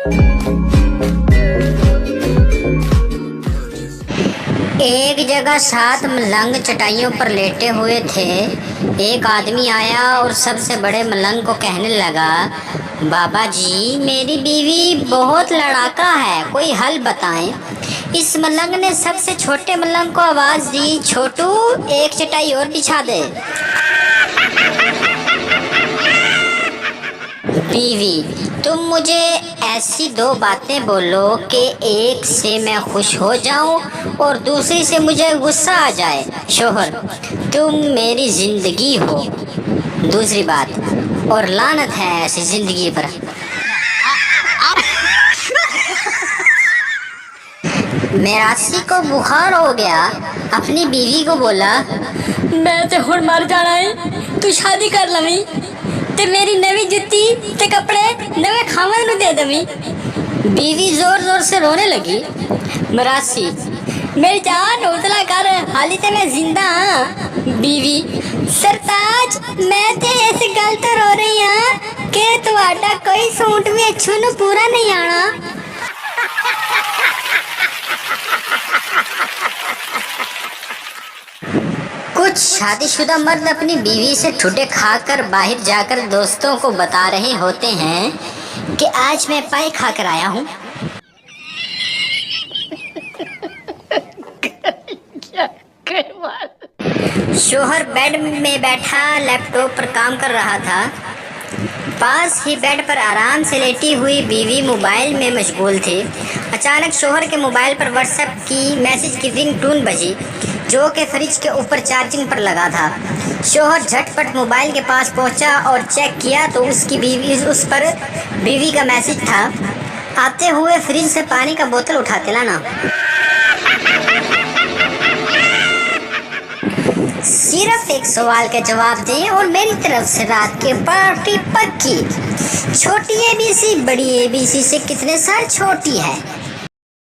एक जगह 7 मलंग चटाइयों पर लेटे हुए थे। एक आदमी आया और सबसे बड़े मलंग को कहने लगा, बाबा जी मेरी बीवी बहुत लड़ाका है, कोई हल बताएं। इस मलंग ने सबसे छोटे मलंग को आवाज दी, छोटू एक चटाई और बिछा दे। बीवी, तुम मुझे ऐसी 2 बातें बोलो कि एक से मैं खुश हो जाऊं और दूसरी से मुझे गुस्सा आ जाए। शोहर, तुम मेरी जिंदगी हो। दूसरी बात, और लानत है ऐसी जिंदगी पर। मेरासी को बुखार हो गया, अपनी बीवी को बोला, मैं ते हुण मर जाना है, तू शादी कर लवी ते मेरी नवी जुत्ती ते कपड़े नवे खावन नू दे दवी। बीवी जोर जोर से रोने लगी। मरासी, मेरी जान हौसला कर, हाली ते मैं जिंदा हाँ। बीवी, सरताज मैं ते इस गल तो रो रही हाँ कि तुहाडा कोई सूट भी अच्छू नू पूरा नहीं आना। कुछ शादीशुदा मर्द अपनी बीवी से ठुड्डे खाकर बाहर जाकर दोस्तों को बता रहे होते हैं कि आज मैं पाई खाकर आया हूँ। शोहर बेड में बैठा लैपटॉप पर काम कर रहा था। पास ही बेड पर आराम से लेटी हुई बीवी मोबाइल में मशगूल थी। अचानक शोहर के मोबाइल पर व्हाट्सएप की मैसेज की रिंगटोन बजी, जो कि फ्रिज के ऊपर चार्जिंग पर लगा था। शोहर झटपट मोबाइल के पास पहुंचा और चेक किया तो उस पर बीवी का मैसेज था, आते हुए फ्रिज से पानी का बोतल उठाते लाना। सिर्फ एक सवाल का जवाब दें और मेरी तरफ से रात की पार्टी पक्की। छोटी ABC बड़ी ABC से कितने साल छोटी है?